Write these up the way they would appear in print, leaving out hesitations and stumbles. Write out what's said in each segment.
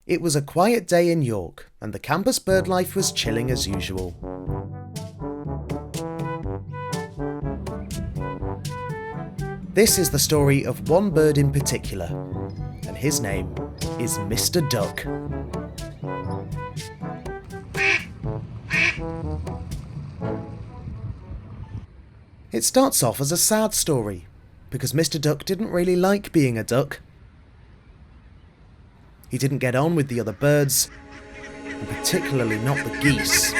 It was a quiet day in York, and the campus bird life was chilling as usual. This is the story of one bird in particular, and his name is Mr. Duck. It starts off as a sad story, because Mr. Duck didn't really like being a duck. He didn't get on with the other birds, and particularly not the geese.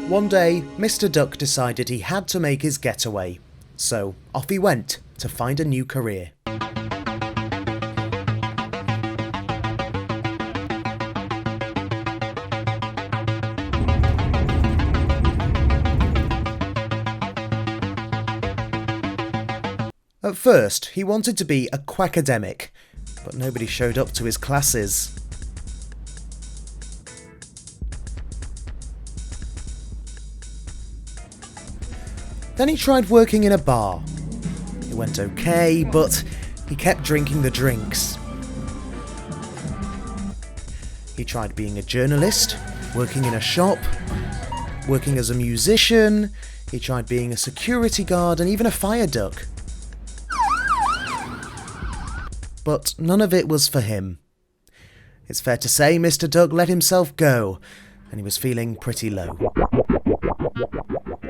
One day, Mr. Duck decided he had to make his getaway, so off he went to find a new career. At first, he wanted to be a quackademic, but nobody showed up to his classes. Then he tried working in a bar. It went okay, but he kept drinking the drinks. He tried being a journalist, working in a shop, working as a musician. He tried being a security guard and even a fire duck. But none of it was for him. It's fair to say Mr. Duck let himself go, and he was feeling pretty low.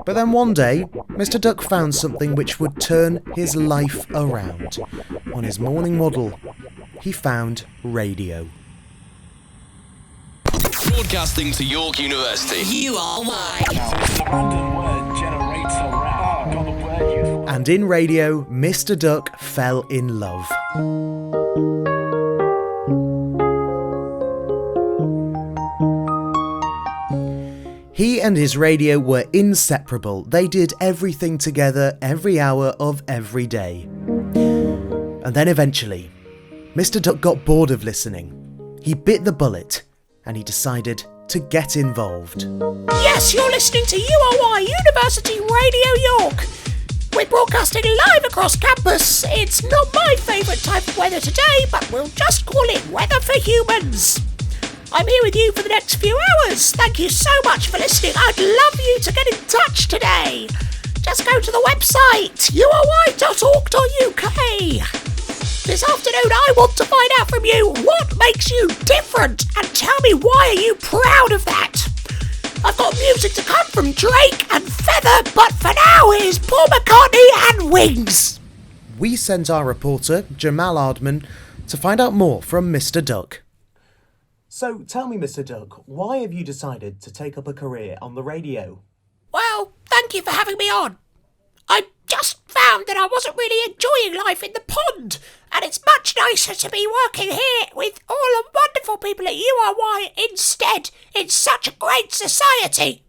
But then one day, Mr. Duck found something which would turn his life around. On his morning waddle, he found radio. Broadcasting to York University. You are why. And in radio, Mr. Duck fell in love. He and his radio were inseparable. They did everything together every hour of every day. And then eventually, Mr. Duck got bored of listening. He bit the bullet and he decided to get involved. Yes, you're listening to URY University Radio York. We're broadcasting live across campus. It's not my favourite type of weather today, but we'll just call it weather for humans. I'm here with you for the next few hours. Thank you so much for listening. I'd love you to get in touch today. Just go to the website, ury.org.uk. This afternoon I want to find out from you what makes you different, and tell me why are you proud of that. I've got music to come from Drake and Feather, but for now here's Paul McCartney and Wings. We sent our reporter, Jamal Ardman, to find out more from Mr. Duck. So tell me, Mr. Duck, why have you decided to take up a career on the radio? Well, thank you for having me on. I just found that I wasn't really enjoying life in the pond, and it's much nicer to be working here with all the wonderful people at URY instead. It's such a great society.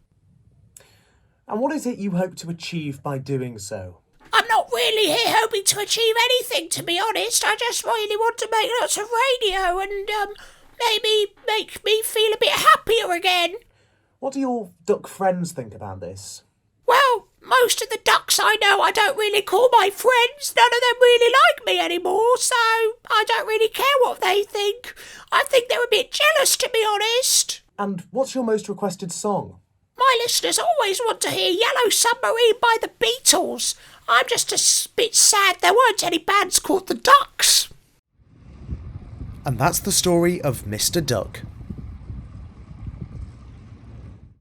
And what is it you hope to achieve by doing so? I'm not really here hoping to achieve anything, to be honest. I just really want to make lots of radio and, maybe make me feel a bit happier again. What do your duck friends think about this? Well, most of the ducks I know I don't really call my friends. None of them really like me anymore, so I don't really care what they think. I think they're a bit jealous, to be honest. And what's your most requested song? My listeners always want to hear Yellow Submarine by the Beatles. I'm just a bit sad there weren't any bands called the Ducks. And that's the story of Mr. Duck.